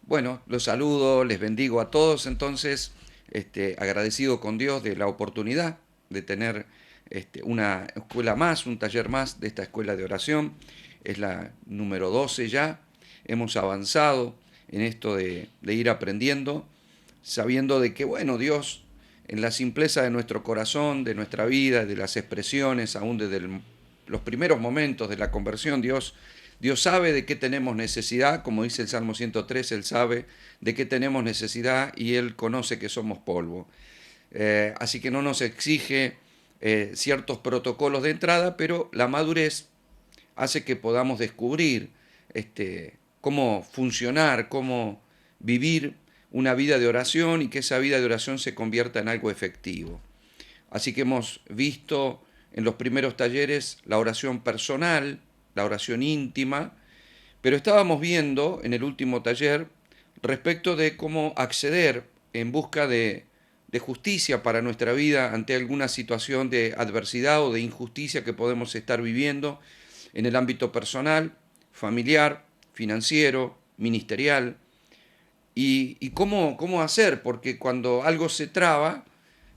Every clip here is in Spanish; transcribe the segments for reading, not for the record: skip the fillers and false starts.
Bueno, los saludo, les bendigo a todos, entonces, agradecido con Dios de la oportunidad de tener una escuela más, un taller más de esta escuela de oración. Es la número 12 ya. Hemos avanzado en esto de ir aprendiendo, sabiendo de que, bueno, Dios, en la simpleza de nuestro corazón, de nuestra vida, de las expresiones, aún desde los primeros momentos de la conversión, Dios sabe de qué tenemos necesidad, como dice el Salmo 103, Él sabe de qué tenemos necesidad y Él conoce que somos polvo. Así que no nos exige ciertos protocolos de entrada, pero la madurez hace que podamos descubrir cómo funcionar, cómo vivir una vida de oración y que esa vida de oración se convierta en algo efectivo. Así que hemos visto en los primeros talleres la oración personal, la oración íntima, pero estábamos viendo en el último taller respecto de cómo acceder en busca de justicia para nuestra vida ante alguna situación de adversidad o de injusticia que podemos estar viviendo en el ámbito personal, familiar, financiero, ministerial, y cómo hacer, porque cuando algo se traba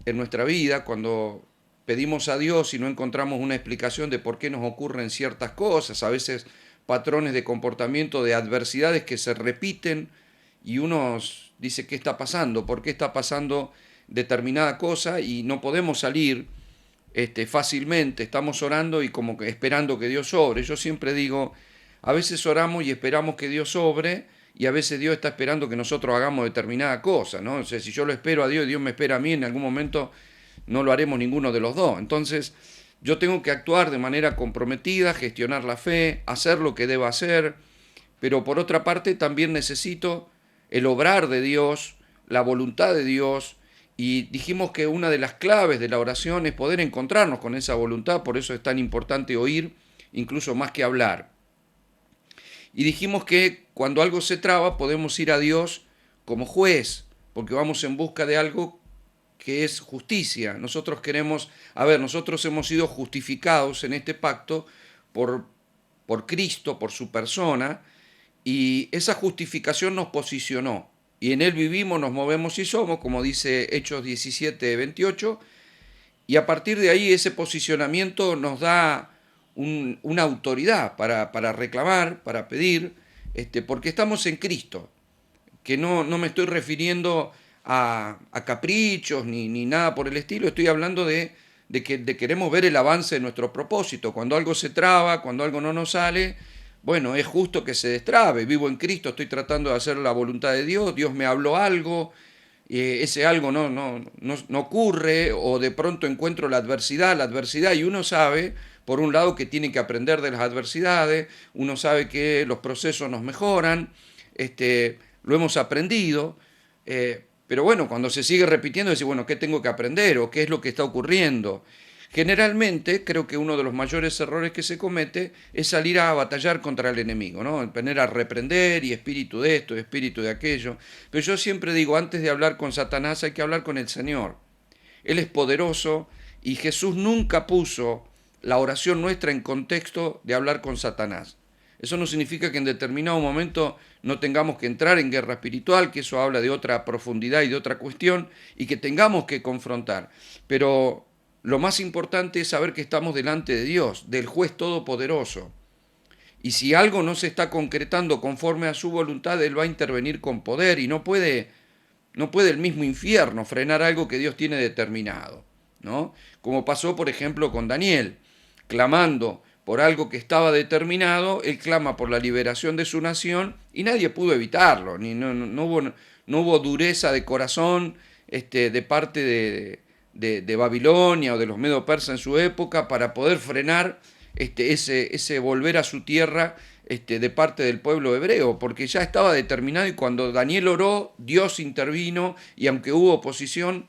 en nuestra vida, cuando pedimos a Dios y no encontramos una explicación de por qué nos ocurren ciertas cosas, a veces patrones de comportamiento, de adversidades que se repiten y uno dice, ¿qué está pasando? ¿Por qué está pasando determinada cosa? Y no podemos salir fácilmente, estamos orando y como que esperando que Dios obre. Yo siempre digo, a veces oramos y esperamos que Dios obre y a veces Dios está esperando que nosotros hagamos determinada cosa, ¿no? O sea, si yo lo espero a Dios y Dios me espera a mí, en algún momento no lo haremos ninguno de los dos. Entonces, yo tengo que actuar de manera comprometida, gestionar la fe, hacer lo que deba hacer, pero por otra parte también necesito el obrar de Dios, la voluntad de Dios, y dijimos que una de las claves de la oración es poder encontrarnos con esa voluntad, por eso es tan importante oír, incluso más que hablar. Y dijimos que cuando algo se traba podemos ir a Dios como juez, porque vamos en busca de algo que es justicia. Nosotros queremos, nosotros hemos sido justificados en este pacto por, por Cristo, por su persona, y esa justificación nos posicionó. Y en Él vivimos, nos movemos y somos, como dice Hechos 17:28, y a partir de ahí ese posicionamiento nos da una autoridad para reclamar, para pedir, porque estamos en Cristo, que no me estoy refiriendo a caprichos ni nada por el estilo, estoy hablando de queremos ver el avance de nuestro propósito. Cuando algo se traba, cuando algo no nos sale, bueno, es justo que se destrabe. Vivo en Cristo, estoy tratando de hacer la voluntad de Dios, Dios me habló algo, ese algo no ocurre, o de pronto encuentro la adversidad, y uno sabe, por un lado, que tiene que aprender de las adversidades, uno sabe que los procesos nos mejoran, lo hemos aprendido, pero bueno, cuando se sigue repitiendo, decir, bueno, ¿qué tengo que aprender o qué es lo que está ocurriendo? Generalmente creo que uno de los mayores errores que se comete es salir a batallar contra el enemigo, ¿no? Venir a reprender y espíritu de esto, espíritu de aquello. Pero yo siempre digo, antes de hablar con Satanás hay que hablar con el Señor. Él es poderoso y Jesús nunca puso la oración nuestra en contexto de hablar con Satanás. Eso no significa que en determinado momento no tengamos que entrar en guerra espiritual, que eso habla de otra profundidad y de otra cuestión, y que tengamos que confrontar. Pero lo más importante es saber que estamos delante de Dios, del juez todopoderoso. Y si algo no se está concretando conforme a su voluntad, Él va a intervenir con poder y no puede el mismo infierno frenar algo que Dios tiene determinado, ¿no? Como pasó, por ejemplo, con Daniel, clamando por algo que estaba determinado, él clama por la liberación de su nación y nadie pudo evitarlo, no hubo dureza de corazón de parte de Babilonia o de los medo persas en su época para poder frenar ese volver a su tierra de parte del pueblo hebreo, porque ya estaba determinado y cuando Daniel oró, Dios intervino y aunque hubo oposición,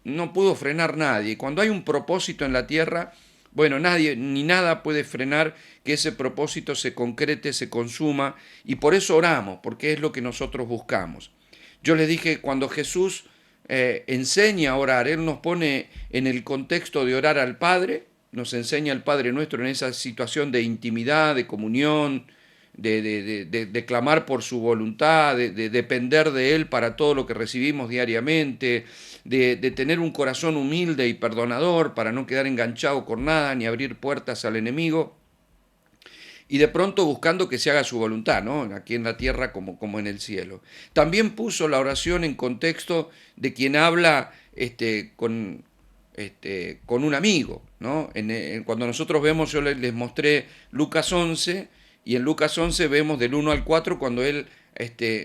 no pudo frenar nadie. Cuando hay un propósito en la tierra, bueno, nadie ni nada puede frenar que ese propósito se concrete, se consuma, y por eso oramos, porque es lo que nosotros buscamos. Yo les dije, cuando Jesús enseña a orar, Él nos pone en el contexto de orar al Padre, nos enseña el Padre nuestro en esa situación de intimidad, de comunión, de clamar por su voluntad, de depender de Él para todo lo que recibimos diariamente, de tener un corazón humilde y perdonador para no quedar enganchado con nada ni abrir puertas al enemigo, y de pronto buscando que se haga su voluntad, ¿no? Aquí en la tierra como en el cielo. También puso la oración en contexto de quien habla con un amigo, ¿no? Cuando nosotros vemos, yo les mostré Lucas 11, y en Lucas 11 vemos del 1 al 4 cuando él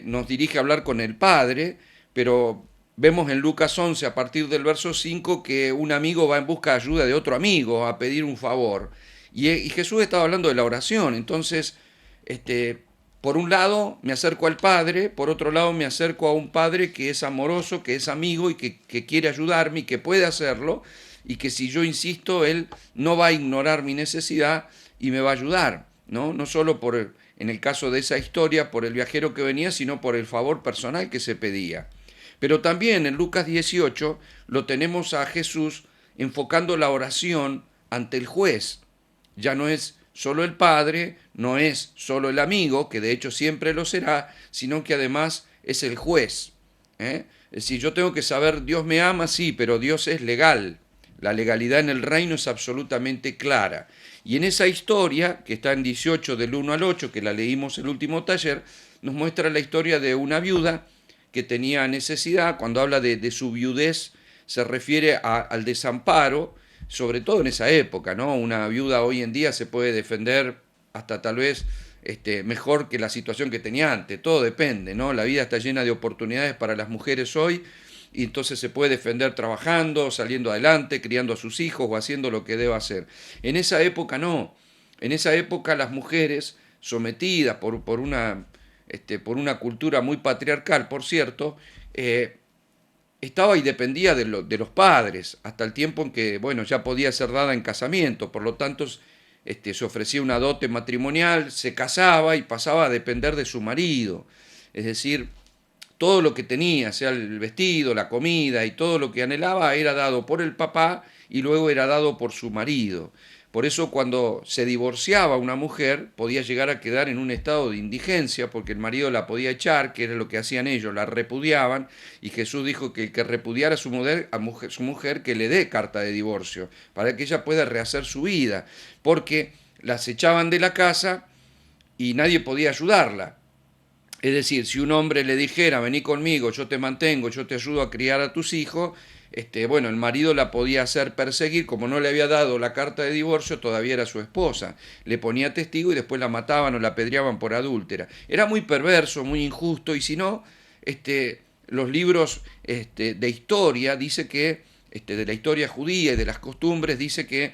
nos dirige a hablar con el Padre, pero vemos en Lucas 11 a partir del verso 5 que un amigo va en busca de ayuda de otro amigo a pedir un favor. Y Jesús estaba hablando de la oración, entonces, por un lado me acerco al Padre, por otro lado me acerco a un Padre que es amoroso, que es amigo y que quiere ayudarme y que puede hacerlo, y que si yo insisto, Él no va a ignorar mi necesidad y me va a ayudar, ¿no? No solo en el caso de esa historia, por el viajero que venía, sino por el favor personal que se pedía. Pero también en Lucas 18 lo tenemos a Jesús enfocando la oración ante el juez. Ya no es solo el padre, no es solo el amigo, que de hecho siempre lo será, sino que además es el juez. ¿Eh? Es decir, yo tengo que saber, Dios me ama, sí, pero Dios es legal. La legalidad en el reino es absolutamente clara. Y en esa historia, que está en 18 del 1 al 8, que la leímos el último taller, nos muestra la historia de una viuda que tenía necesidad. Cuando habla de su viudez, se refiere al desamparo, sobre todo en esa época, ¿no? Una viuda hoy en día se puede defender hasta tal vez mejor que la situación que tenía antes, todo depende, ¿no? La vida está llena de oportunidades para las mujeres hoy, y entonces se puede defender trabajando, saliendo adelante, criando a sus hijos o haciendo lo que deba hacer. En esa época no, en esa época las mujeres sometidas por una cultura muy patriarcal, por cierto, estaba y dependía de los padres, hasta el tiempo en que, bueno, ya podía ser dada en casamiento, por lo tanto, se ofrecía una dote matrimonial, se casaba y pasaba a depender de su marido. Es decir, todo lo que tenía, sea el vestido, la comida y todo lo que anhelaba, era dado por el papá y luego era dado por su marido. Por eso cuando se divorciaba una mujer podía llegar a quedar en un estado de indigencia porque el marido la podía echar, que era lo que hacían ellos, la repudiaban, y Jesús dijo que el que repudiara a su mujer que le dé carta de divorcio para que ella pueda rehacer su vida, porque las echaban de la casa y nadie podía ayudarla. Es decir, si un hombre le dijera, vení conmigo, yo te mantengo, yo te ayudo a criar a tus hijos, bueno, el marido la podía hacer perseguir, como no le había dado la carta de divorcio, todavía era su esposa. Le ponía testigo y después la mataban o la apedreaban por adúltera. Era muy perverso, muy injusto, y si no, los libros de historia dice que, de la historia judía y de las costumbres, dice que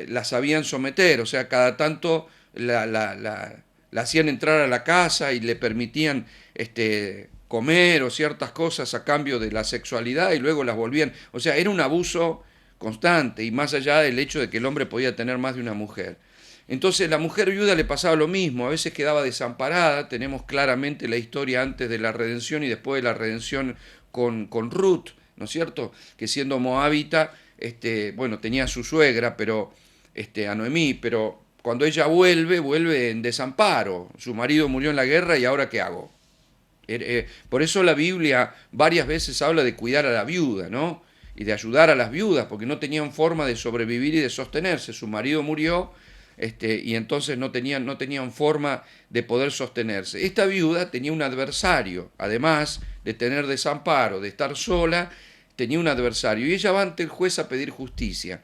las sabían someter, o sea, cada tanto la hacían entrar a la casa y le permitían comer o ciertas cosas a cambio de la sexualidad y luego las volvían. O sea, era un abuso constante, y más allá del hecho de que el hombre podía tener más de una mujer. Entonces la mujer viuda le pasaba lo mismo, a veces quedaba desamparada. Tenemos claramente la historia antes de la redención y después de la redención con Ruth, ¿no es cierto? Que siendo moabita, bueno, tenía a su suegra, pero a Noemí, pero cuando ella vuelve en desamparo. Su marido murió en la guerra y ahora ¿qué hago? Por eso la Biblia varias veces habla de cuidar a la viuda, ¿no? Y de ayudar a las viudas, porque no tenían forma de sobrevivir y de sostenerse. Su marido murió, y entonces no tenían forma de poder sostenerse. Esta viuda tenía un adversario, además de tener desamparo, de estar sola, tenía un adversario, y ella va ante el juez a pedir justicia.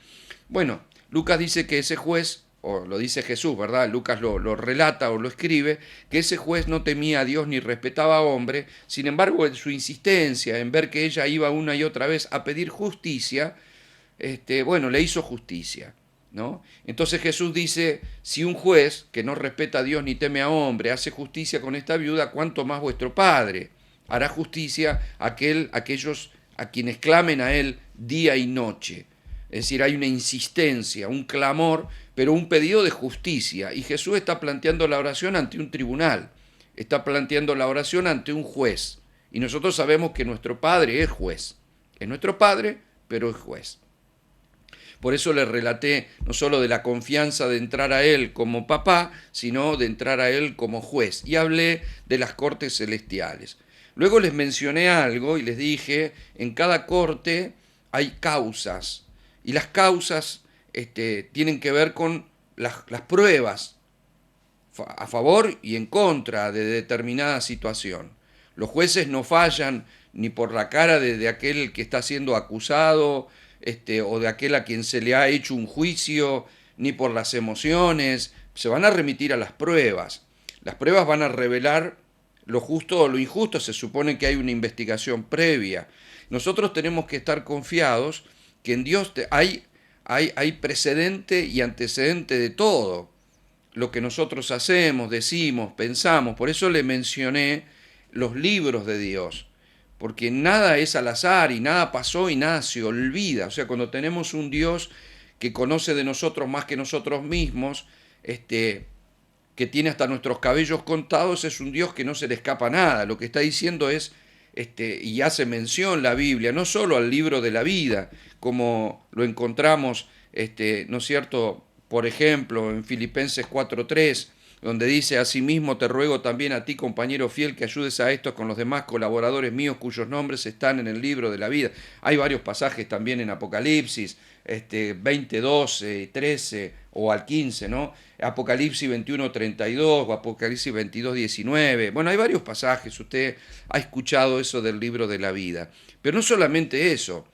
Bueno, Lucas dice que ese juez, o lo dice Jesús, ¿verdad? Lucas lo relata o lo escribe, que ese juez no temía a Dios ni respetaba a hombre. Sin embargo, en su insistencia en ver que ella iba una y otra vez a pedir justicia, bueno, le hizo justicia, ¿no? Entonces Jesús dice, si un juez que no respeta a Dios ni teme a hombre hace justicia con esta viuda, ¿cuánto más vuestro Padre hará justicia a aquellos a quienes clamen a Él día y noche? Es decir, hay una insistencia, un clamor, pero un pedido de justicia. Y Jesús está planteando la oración ante un tribunal, está planteando la oración ante un juez. Y nosotros sabemos que nuestro Padre es juez. Es nuestro Padre, pero es juez. Por eso le relaté no solo de la confianza de entrar a Él como papá, sino de entrar a Él como juez. Y hablé de las cortes celestiales. Luego les mencioné algo y les dije, en cada corte hay causas. Y las causas tienen que ver con las pruebas a favor y en contra de determinada situación. Los jueces no fallan ni por la cara de aquel que está siendo acusado, o de aquel a quien se le ha hecho un juicio, ni por las emociones. Se van a remitir a las pruebas. Las pruebas van a revelar lo justo o lo injusto. Se supone que hay una investigación previa. Nosotros tenemos que estar confiados que en Dios hay precedente y antecedente de todo lo que nosotros hacemos, decimos, pensamos. Por eso le mencioné los libros de Dios, porque nada es al azar y nada pasó y nada se olvida. O sea, cuando tenemos un Dios que conoce de nosotros más que nosotros mismos, que tiene hasta nuestros cabellos contados, es un Dios que no se le escapa nada. Lo que está diciendo es, y hace mención la Biblia, no solo al libro de la vida, como lo encontramos, ¿no es cierto?, por ejemplo, en Filipenses 4:3, donde dice, asimismo te ruego también a ti, compañero fiel, que ayudes a estos con los demás colaboradores míos cuyos nombres están en el libro de la vida. Hay varios pasajes también en Apocalipsis, 20, 12, 13 o al 15, ¿no? Apocalipsis 21:32 o Apocalipsis 22:19. Bueno, hay varios pasajes, usted ha escuchado eso del libro de la vida. Pero no solamente eso,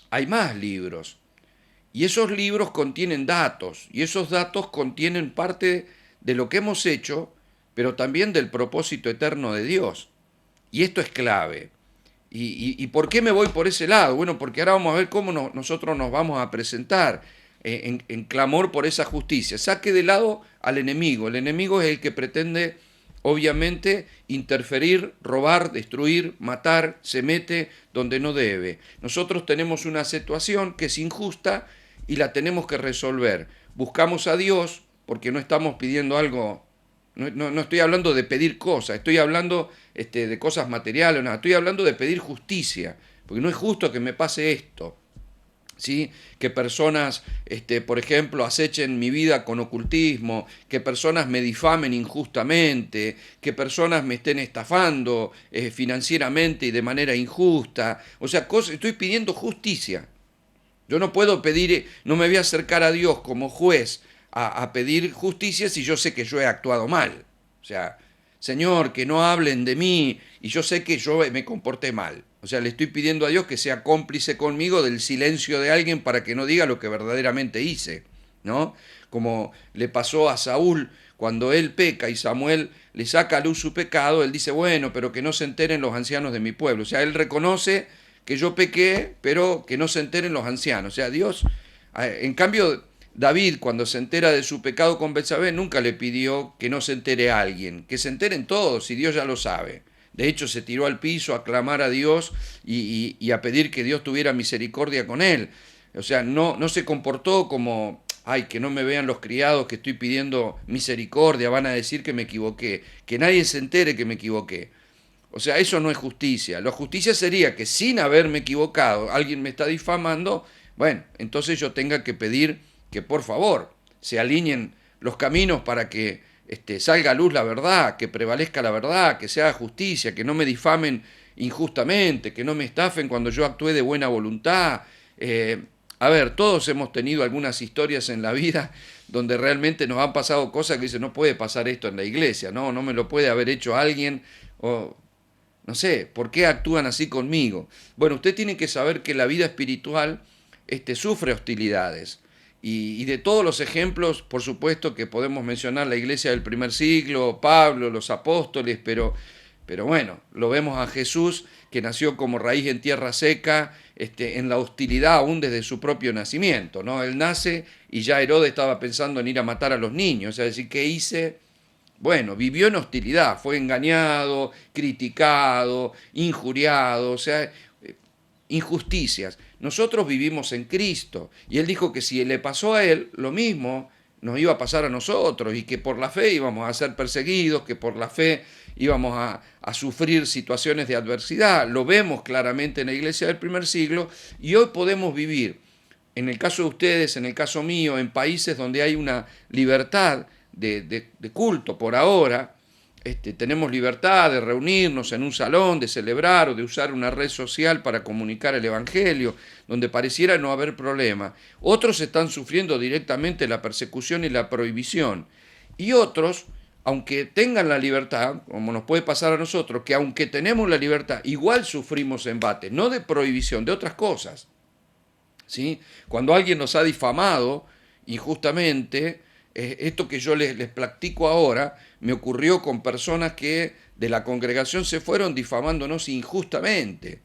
hay más libros. Y esos libros contienen datos, y esos datos contienen parte de lo que hemos hecho, pero también del propósito eterno de Dios. Y esto es clave. ¿Y por qué me voy por ese lado? Bueno, porque ahora vamos a ver cómo nosotros nos vamos a presentar en clamor por esa justicia. Saque de lado al enemigo. El enemigo es el que pretende, obviamente, interferir, robar, destruir, matar, se mete donde no debe. Nosotros tenemos una situación que es injusta y la tenemos que resolver. Buscamos a Dios porque no estamos pidiendo algo, no estoy hablando de pedir cosas, estoy hablando de cosas materiales, no, estoy hablando de pedir justicia, porque no es justo que me pase esto. ¿Sí? Que personas, por ejemplo, acechen mi vida con ocultismo, que personas me difamen injustamente, que personas me estén estafando financieramente y de manera injusta. O sea, estoy pidiendo justicia. Yo no puedo pedir, no me voy a acercar a Dios como juez a pedir justicia si yo sé que yo he actuado mal. O sea, Señor, que no hablen de mí y yo sé que yo me comporté mal. O sea, le estoy pidiendo a Dios que sea cómplice conmigo del silencio de alguien para que no diga lo que verdaderamente hice, ¿no? Como le pasó a Saúl cuando él peca y Samuel le saca a luz su pecado, él dice, bueno, pero que no se enteren los ancianos de mi pueblo. O sea, él reconoce que yo pequé, pero que no se enteren los ancianos. O sea, Dios, en cambio, David, cuando se entera de su pecado con Betsabé, nunca le pidió que no se entere a alguien, que se enteren todos, y Dios ya lo sabe. De hecho, se tiró al piso a clamar a Dios y a pedir que Dios tuviera misericordia con él. O sea, no se comportó como, ay, que no me vean los criados, que estoy pidiendo misericordia, van a decir que me equivoqué, que nadie se entere que me equivoqué. O sea, eso no es justicia. La justicia sería que sin haberme equivocado, alguien me está difamando, bueno, entonces yo tenga que pedir que por favor se alineen los caminos para que salga a luz la verdad, que prevalezca la verdad, que se haga justicia, que no me difamen injustamente, que no me estafen cuando yo actué de buena voluntad. A ver, todos hemos tenido algunas historias en la vida donde realmente nos han pasado cosas que dicen, no puede pasar esto en la iglesia, no me lo puede haber hecho alguien, o no sé, ¿por qué actúan así conmigo? Bueno, usted tiene que saber que la vida espiritual sufre hostilidades. Y de todos los ejemplos, por supuesto que podemos mencionar la iglesia del primer siglo, Pablo, los apóstoles, pero bueno, lo vemos a Jesús que nació como raíz en tierra seca, en la hostilidad aún desde su propio nacimiento, ¿no? Él nace y ya Herodes estaba pensando en ir a matar a los niños, es decir, ¿qué hice? Bueno, vivió en hostilidad, fue engañado, criticado, injuriado, o sea, injusticias. Nosotros vivimos en Cristo y Él dijo que si le pasó a Él, lo mismo nos iba a pasar a nosotros y que por la fe íbamos a ser perseguidos, que por la fe íbamos a sufrir situaciones de adversidad. Lo vemos claramente en la iglesia del primer siglo y hoy podemos vivir en el caso de ustedes, en el caso mío, en países donde hay una libertad de culto por ahora, tenemos libertad de reunirnos en un salón, de celebrar o de usar una red social para comunicar el Evangelio, donde pareciera no haber problema. Otros están sufriendo directamente la persecución y la prohibición. Y otros, aunque tengan la libertad, como nos puede pasar a nosotros, que aunque tenemos la libertad, igual sufrimos embates, no de prohibición, de otras cosas. ¿Sí? Cuando alguien nos ha difamado injustamente, esto que yo les platico ahora, me ocurrió con personas que de la congregación se fueron difamándonos injustamente.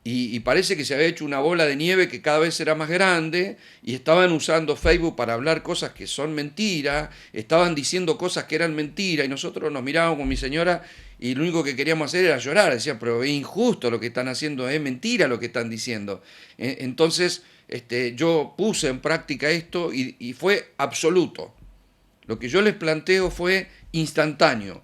Y parece que se había hecho una bola de nieve que cada vez era más grande y estaban usando Facebook para hablar cosas que son mentiras, estaban diciendo cosas que eran mentiras y nosotros nos mirábamos con mi señora y lo único que queríamos hacer era llorar. Decía, pero es injusto lo que están haciendo, es mentira lo que están diciendo. Entonces yo puse en práctica esto y fue absoluto. Lo que yo les planteo fue instantáneo.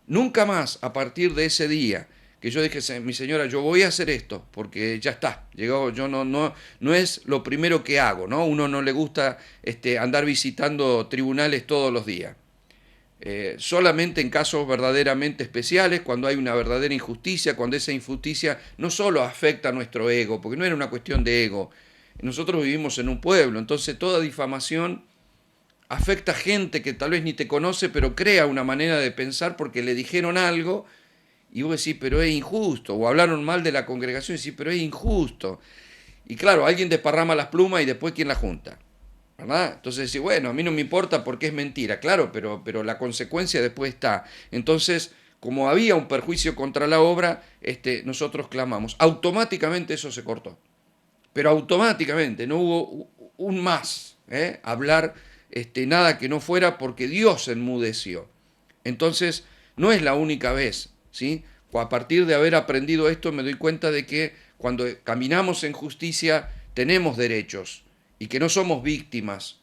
Nunca más a partir de ese día que yo dije, mi señora, yo voy a hacer esto, porque ya está, llegó, yo no es lo primero que hago, ¿no? Uno no le gusta andar visitando tribunales todos los días. Solamente en casos verdaderamente especiales, cuando hay una verdadera injusticia, cuando esa injusticia no solo afecta a nuestro ego, porque no era una cuestión de ego, nosotros vivimos en un pueblo, entonces toda difamación afecta a gente que tal vez ni te conoce, pero crea una manera de pensar porque le dijeron algo y vos decís, pero es injusto, o hablaron mal de la congregación y decís, pero es injusto. Y claro, alguien desparrama las plumas y después ¿quién las junta? ¿Verdad? Entonces decís, bueno, a mí no me importa porque es mentira, claro, pero la consecuencia después está. Entonces, como había un perjuicio contra la obra, nosotros clamamos. Automáticamente eso se cortó. Pero automáticamente, no hubo un más, hablar nada que no fuera porque Dios enmudeció. Entonces, no es la única vez, ¿sí? A partir de haber aprendido esto me doy cuenta de que cuando caminamos en justicia tenemos derechos y que no somos víctimas,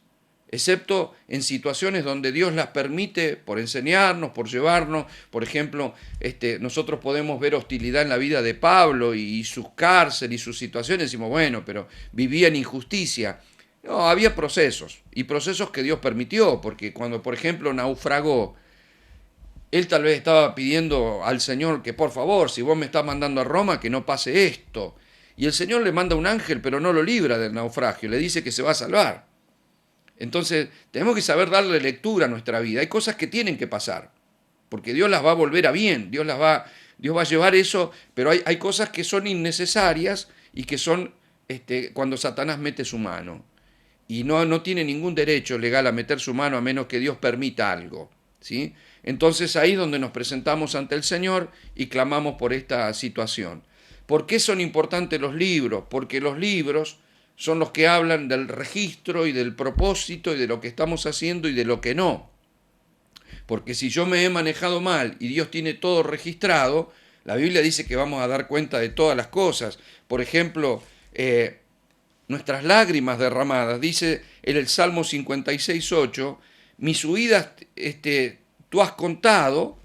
excepto en situaciones donde Dios las permite por enseñarnos, por llevarnos. Por ejemplo, nosotros podemos ver hostilidad en la vida de Pablo y sus cárceles y sus situaciones, decimos, bueno, pero vivía en injusticia. No, había procesos, y procesos que Dios permitió, porque cuando, por ejemplo, naufragó, él tal vez estaba pidiendo al Señor que por favor, si vos me estás mandando a Roma, que no pase esto. Y el Señor le manda un ángel, pero no lo libra del naufragio, le dice que se va a salvar. Entonces, tenemos que saber darle lectura a nuestra vida. Hay cosas que tienen que pasar, porque Dios las va a volver a bien, Dios va a llevar eso, pero hay cosas que son innecesarias y que son cuando Satanás mete su mano. Y no tiene ningún derecho legal a meter su mano a menos que Dios permita algo, ¿sí? Entonces ahí es donde nos presentamos ante el Señor y clamamos por esta situación. ¿Por qué son importantes los libros? Porque los libros son los que hablan del registro y del propósito y de lo que estamos haciendo y de lo que no. Porque si yo me he manejado mal y Dios tiene todo registrado, la Biblia dice que vamos a dar cuenta de todas las cosas. Por ejemplo, nuestras lágrimas derramadas, dice en el Salmo 56:8, mis huidas tú has contado,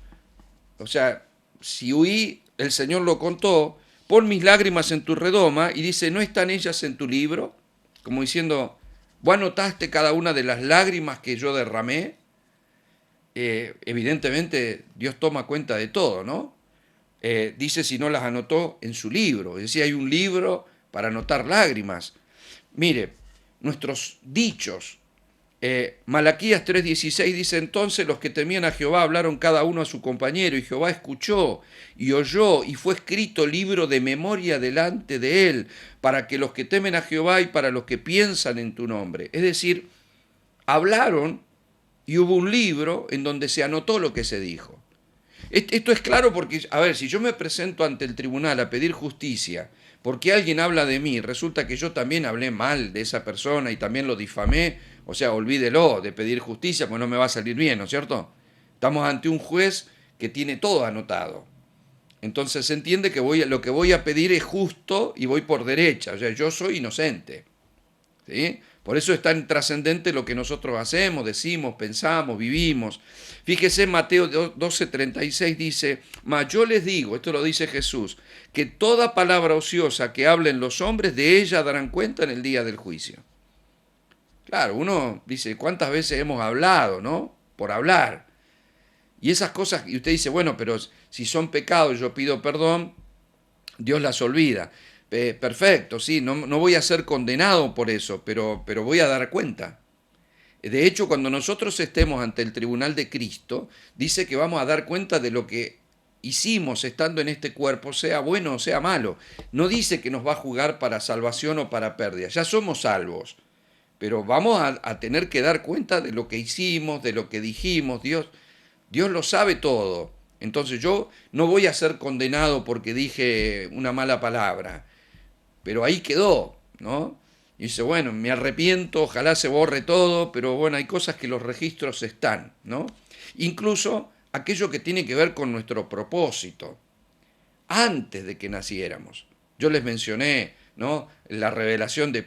o sea, si huí, el Señor lo contó, pon mis lágrimas en tu redoma, y dice, ¿no están ellas en tu libro? Como diciendo, ¿vos anotaste cada una de las lágrimas que yo derramé? Evidentemente Dios toma cuenta de todo, ¿no? Dice si no las anotó en su libro, es decir, hay un libro para anotar lágrimas. Mire, nuestros dichos, Malaquías 3:16 dice, entonces los que temían a Jehová hablaron cada uno a su compañero, y Jehová escuchó y oyó, y fue escrito libro de memoria delante de él, para que los que temen a Jehová y para los que piensan en tu nombre. Es decir, hablaron y hubo un libro en donde se anotó lo que se dijo. Esto es claro porque, a ver, si yo me presento ante el tribunal a pedir justicia porque alguien habla de mí, resulta que yo también hablé mal de esa persona y también lo difamé, o sea, olvídelo de pedir justicia, pues no me va a salir bien, ¿no es cierto? Estamos ante un juez que tiene todo anotado. Entonces se entiende que lo que voy a pedir es justo y voy por derecha, o sea, yo soy inocente. ¿Sí? Por eso es tan trascendente lo que nosotros hacemos, decimos, pensamos, vivimos. Fíjese, Mateo 12:36 dice, mas yo les digo, esto lo dice Jesús, que toda palabra ociosa que hablen los hombres, de ella darán cuenta en el día del juicio. Claro, uno dice, ¿cuántas veces hemos hablado, no? Por hablar. Y esas cosas, y usted dice, bueno, pero si son pecados, yo pido perdón, Dios las olvida. Perfecto, sí, no voy a ser condenado por eso, pero voy a dar cuenta. De hecho, cuando nosotros estemos ante el tribunal de Cristo, dice que vamos a dar cuenta de lo que hicimos estando en este cuerpo, sea bueno o sea malo. No dice que nos va a juzgar para salvación o para pérdida. Ya somos salvos, pero vamos a tener que dar cuenta de lo que hicimos, de lo que dijimos. Dios lo sabe todo. Entonces yo no voy a ser condenado porque dije una mala palabra, pero ahí quedó, ¿no? Y dice, bueno, me arrepiento, ojalá se borre todo, pero bueno, hay cosas que los registros están, ¿no? Incluso aquello que tiene que ver con nuestro propósito, antes de que naciéramos. Yo les mencioné, ¿no? La revelación de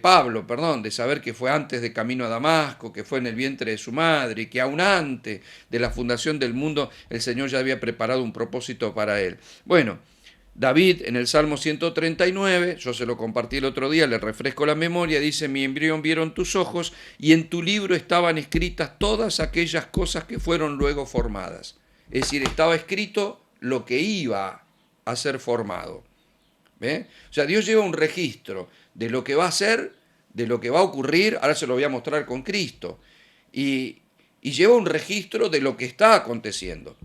Pablo, perdón, de saber que fue antes de camino a Damasco, que fue en el vientre de su madre, y que aún antes de la fundación del mundo el Señor ya había preparado un propósito para él. Bueno, David en el Salmo 139, yo se lo compartí el otro día, le refresco la memoria, dice, mi embrión vieron tus ojos y en tu libro estaban escritas todas aquellas cosas que fueron luego formadas. Es decir, estaba escrito lo que iba a ser formado. ¿Ve? O sea, Dios lleva un registro de lo que va a ser, de lo que va a ocurrir, ahora se lo voy a mostrar con Cristo, y lleva un registro de lo que está aconteciendo.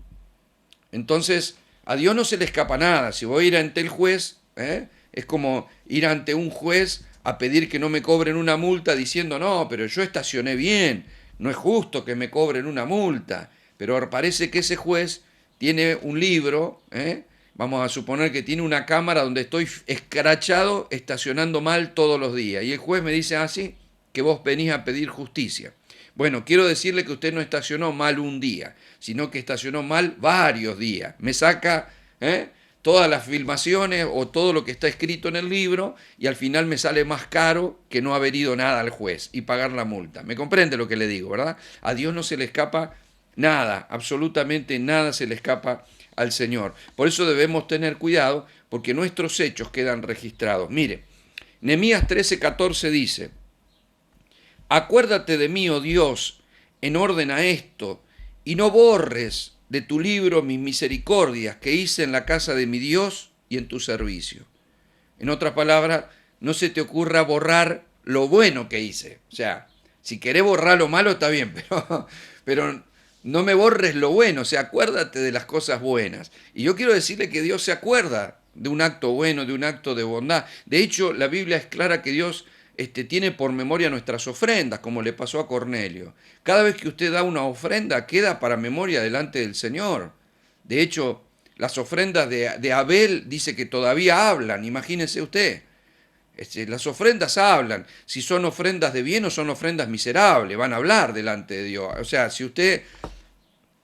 Entonces, a Dios no se le escapa nada. Si voy a ir ante el juez, es como ir ante un juez a pedir que no me cobren una multa diciendo, no, pero yo estacioné bien, no es justo que me cobren una multa. Pero parece que ese juez tiene un libro, vamos a suponer que tiene una cámara donde estoy escrachado estacionando mal todos los días. Y el juez me dice así, que vos venís a pedir justicia. Bueno, quiero decirle que usted no estacionó mal un día, sino que estacionó mal varios días. Me saca todas las filmaciones o todo lo que está escrito en el libro y al final me sale más caro que no haber ido nada al juez y pagar la multa. ¿Me comprende lo que le digo, verdad? A Dios no se le escapa nada, absolutamente nada se le escapa al Señor. Por eso debemos tener cuidado porque nuestros hechos quedan registrados. Mire, Nehemías 13:14 dice, acuérdate de mí, oh Dios, en orden a esto, y no borres de tu libro mis misericordias que hice en la casa de mi Dios y en tu servicio. En otras palabras, no se te ocurra borrar lo bueno que hice. O sea, si querés borrar lo malo está bien, pero no me borres lo bueno, o sea, acuérdate de las cosas buenas. Y yo quiero decirle que Dios se acuerda de un acto bueno, de un acto de bondad. De hecho, la Biblia es clara que Dios tiene por memoria nuestras ofrendas, como le pasó a Cornelio. Cada vez que usted da una ofrenda, queda para memoria delante del Señor. De hecho, las ofrendas de Abel dice que todavía hablan, imagínese usted. Las ofrendas hablan, si son ofrendas de bien o son ofrendas miserables, van a hablar delante de Dios. O sea, si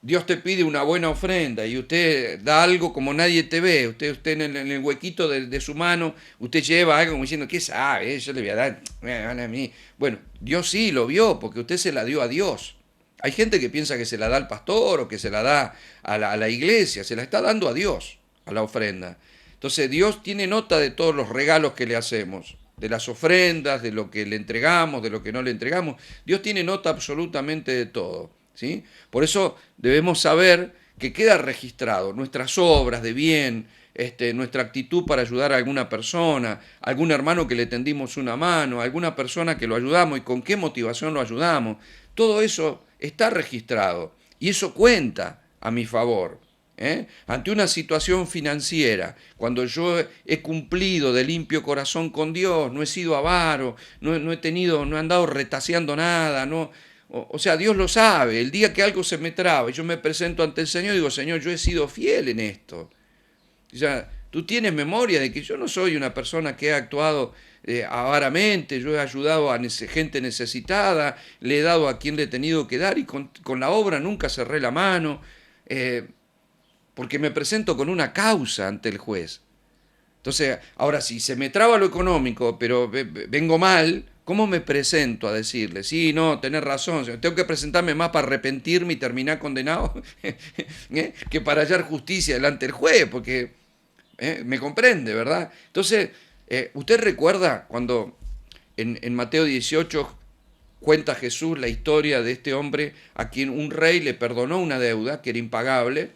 Dios te pide una buena ofrenda y usted da algo como nadie te ve, usted en el huequito de su mano, usted lleva algo como diciendo, ¿qué sabe? Yo le voy a dar, me van a mí. Bueno, Dios sí lo vio porque usted se la dio a Dios. Hay gente que piensa que se la da al pastor o que se la da a la iglesia, se la está dando a Dios, a la ofrenda. Entonces Dios tiene nota de todos los regalos que le hacemos, de las ofrendas, de lo que le entregamos, de lo que no le entregamos. Dios tiene nota absolutamente de todo. ¿Sí? Por eso debemos saber que queda registrado nuestras obras de bien, nuestra actitud para ayudar a alguna persona, algún hermano que le tendimos una mano, alguna persona que lo ayudamos y con qué motivación lo ayudamos. Todo eso está registrado y eso cuenta a mi favor. Ante una situación financiera, cuando yo he cumplido de limpio corazón con Dios, no he sido avaro, no he andado retaseando nada, o sea, Dios lo sabe. El día que algo se me traba y yo me presento ante el Señor, digo, Señor, yo he sido fiel en esto. O sea, tú tienes memoria de que yo no soy una persona que ha actuado avaramente, yo he ayudado a gente necesitada, le he dado a quien le he tenido que dar y con la obra nunca cerré la mano, porque me presento con una causa ante el juez. Entonces, ahora si se me traba lo económico, pero vengo mal, ¿cómo me presento a decirle? Sí, no, tenés razón, tengo que presentarme más para arrepentirme y terminar condenado que para hallar justicia delante del juez, porque me comprende, ¿verdad? Entonces, ¿usted recuerda cuando en Mateo 18 cuenta Jesús la historia de este hombre a quien un rey le perdonó una deuda que era impagable,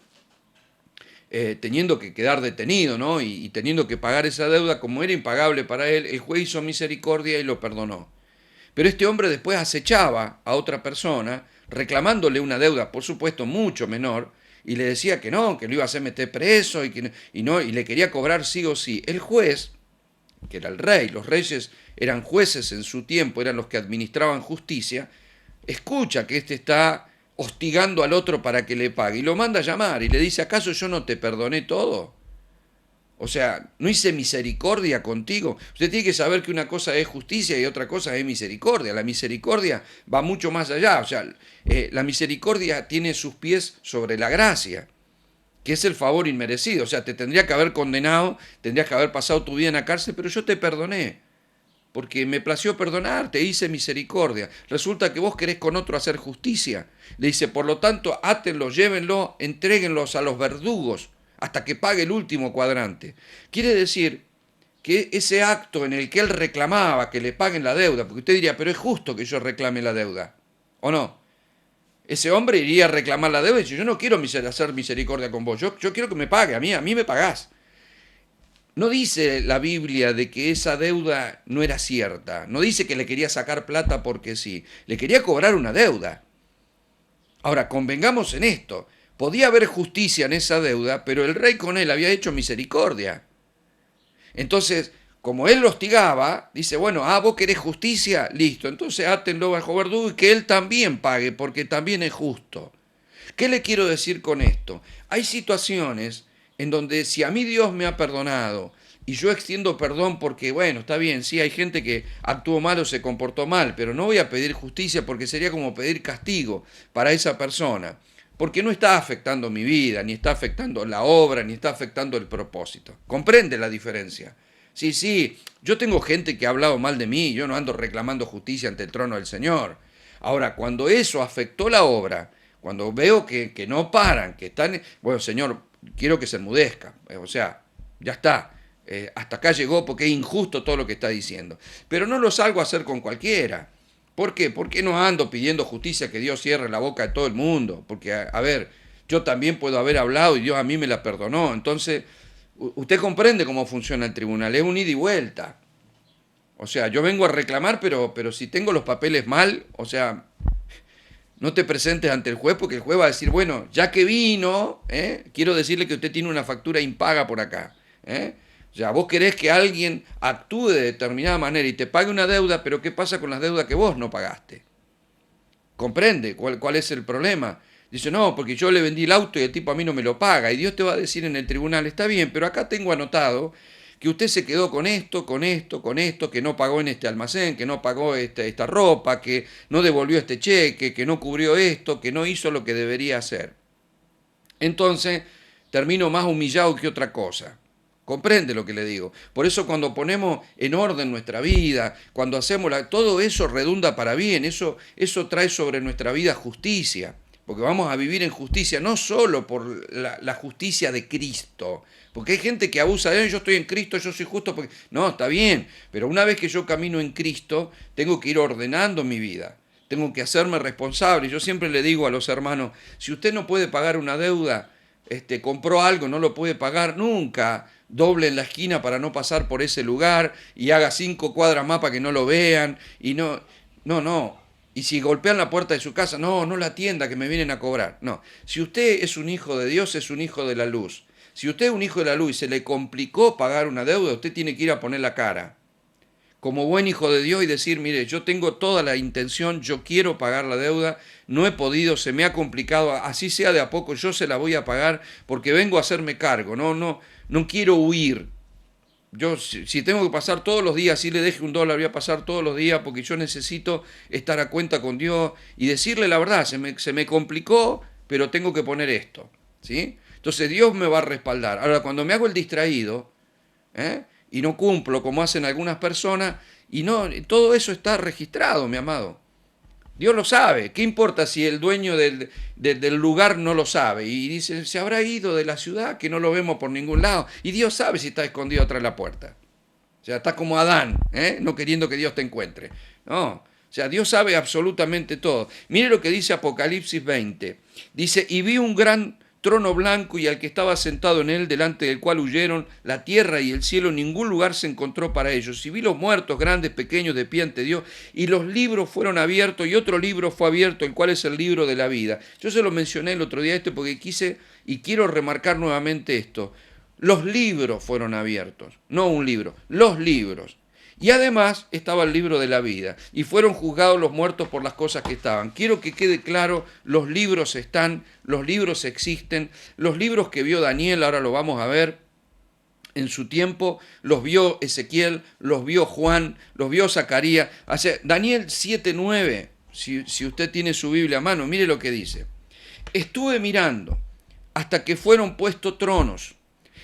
teniendo que quedar detenido, ¿no? Y teniendo que pagar esa deuda, como era impagable para él, el juez hizo misericordia y lo perdonó. Pero este hombre después acechaba a otra persona, reclamándole una deuda, por supuesto, mucho menor, y le decía que no, que lo iba a hacer meter preso y le quería cobrar sí o sí. El juez, que era el rey, los reyes eran jueces en su tiempo, eran los que administraban justicia, escucha que éste está hostigando al otro para que le pague y lo manda a llamar y le dice, ¿acaso yo no te perdoné todo? O sea, ¿no hice misericordia contigo? Usted tiene que saber que una cosa es justicia y otra cosa es misericordia. La misericordia va mucho más allá. O sea, la misericordia tiene sus pies sobre la gracia, que es el favor inmerecido. O sea, te tendría que haber condenado, tendrías que haber pasado tu vida en la cárcel, pero yo te perdoné, porque me plació perdonar, te hice misericordia. Resulta que vos querés con otro hacer justicia. Le dice, por lo tanto, átenlo, llévenlo, entréguenlos a los verdugos hasta que pague el último cuadrante. Quiere decir que ese acto en el que él reclamaba que le paguen la deuda, porque usted diría, pero es justo que yo reclame la deuda, ¿o no? Ese hombre iría a reclamar la deuda y dice, yo no quiero hacer misericordia con vos, yo quiero que me pague, a mí me pagás. No dice la Biblia de que esa deuda no era cierta, no dice que le quería sacar plata porque sí, le quería cobrar una deuda. Ahora, convengamos en esto, podía haber justicia en esa deuda, pero el rey con él había hecho misericordia. Entonces, como él lo hostigaba, dice, bueno, vos querés justicia, listo, entonces átenlo bajo verdugo y que él también pague, porque también es justo. ¿Qué le quiero decir con esto? Hay situaciones en donde si a mí Dios me ha perdonado y yo extiendo perdón porque, bueno, está bien, sí, hay gente que actuó mal o se comportó mal, pero no voy a pedir justicia porque sería como pedir castigo para esa persona, porque no está afectando mi vida, ni está afectando la obra, ni está afectando el propósito. ¿Comprende la diferencia? Sí, sí, yo tengo gente que ha hablado mal de mí, yo no ando reclamando justicia ante el trono del Señor. Ahora, cuando eso afectó la obra, cuando veo que no paran, que están, bueno, Señor, quiero que se enmudezca, o sea, ya está, hasta acá llegó porque es injusto todo lo que está diciendo. Pero no lo salgo a hacer con cualquiera. ¿Por qué? Porque no ando pidiendo justicia que Dios cierre la boca de todo el mundo, porque, a ver, yo también puedo haber hablado y Dios a mí me la perdonó. Entonces, usted comprende cómo funciona el tribunal, es un ida y vuelta. O sea, yo vengo a reclamar, pero si tengo los papeles mal, o sea, no te presentes ante el juez porque el juez va a decir, bueno, ya que vino, quiero decirle que usted tiene una factura impaga por acá. O sea, vos querés que alguien actúe de determinada manera y te pague una deuda, pero ¿qué pasa con las deudas que vos no pagaste? ¿Comprende cuál es el problema? Dice, no, porque yo le vendí el auto y el tipo a mí no me lo paga. Y Dios te va a decir en el tribunal, está bien, pero acá tengo anotado que usted se quedó con esto, con esto, con esto, que no pagó en este almacén, que no pagó esta ropa, que no devolvió este cheque, que no cubrió esto, que no hizo lo que debería hacer. Entonces, termino más humillado que otra cosa. Comprende lo que le digo. Por eso cuando ponemos en orden nuestra vida, cuando hacemos todo eso redunda para bien, eso trae sobre nuestra vida justicia, porque vamos a vivir en justicia, no solo por la justicia de Cristo, porque hay gente que abusa de yo estoy en Cristo, yo soy justo, porque no, está bien, pero una vez que yo camino en Cristo, tengo que ir ordenando mi vida, tengo que hacerme responsable. Yo siempre le digo a los hermanos, si usted no puede pagar una deuda, compró algo, no lo puede pagar, nunca doble en la esquina para no pasar por ese lugar y haga 5 cuadras más para que no lo vean y no. Y si golpean la puerta de su casa, no la atienda que me vienen a cobrar. No, si usted es un hijo de Dios, es un hijo de la luz. Si usted es un hijo de la luz y se le complicó pagar una deuda, usted tiene que ir a poner la cara como buen hijo de Dios y decir, mire, yo tengo toda la intención, yo quiero pagar la deuda, no he podido, se me ha complicado, así sea de a poco, yo se la voy a pagar porque vengo a hacerme cargo, no quiero huir. Yo si tengo que pasar todos los días, si le deje $1, voy a pasar todos los días porque yo necesito estar a cuenta con Dios y decirle la verdad, se me complicó, pero tengo que poner esto, ¿sí? Entonces Dios me va a respaldar. Ahora, cuando me hago el distraído, y no cumplo como hacen algunas personas, y no, todo eso está registrado, mi amado. Dios lo sabe. ¿Qué importa si el dueño del lugar no lo sabe? Y dice, se habrá ido de la ciudad, que no lo vemos por ningún lado. Y Dios sabe si está escondido atrás de la puerta. O sea, está como Adán, no queriendo que Dios te encuentre. No, O sea, Dios sabe absolutamente todo. Mire lo que dice Apocalipsis 20. Dice, y vi un gran trono blanco y al que estaba sentado en él, delante del cual huyeron la tierra y el cielo, ningún lugar se encontró para ellos. Y vi los muertos, grandes, pequeños, de pie ante Dios, y los libros fueron abiertos, y otro libro fue abierto, el cual es el libro de la vida. Yo se lo mencioné el otro día porque quise y quiero remarcar nuevamente esto. Los libros fueron abiertos, no un libro, los libros. Y además estaba el libro de la vida. Y fueron juzgados los muertos por las cosas que estaban. Quiero que quede claro, los libros están, los libros existen. Los libros que vio Daniel, ahora lo vamos a ver, en su tiempo, los vio Ezequiel, los vio Juan, los vio Zacarías. O sea, Daniel 7:9, si usted tiene su Biblia a mano, mire lo que dice. Estuve mirando hasta que fueron puestos tronos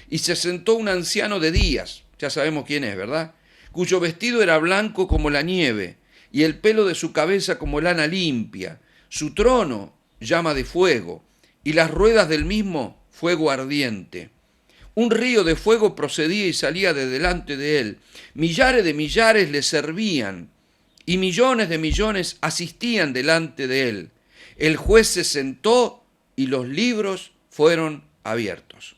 y se sentó un anciano de días, ya sabemos quién es, ¿verdad?, cuyo vestido era blanco como la nieve, y el pelo de su cabeza como lana limpia. Su trono llama de fuego, y las ruedas del mismo fuego ardiente. Un río de fuego procedía y salía de delante de él. Millares de millares le servían, y millones de millones asistían delante de él. El juez se sentó y los libros fueron abiertos.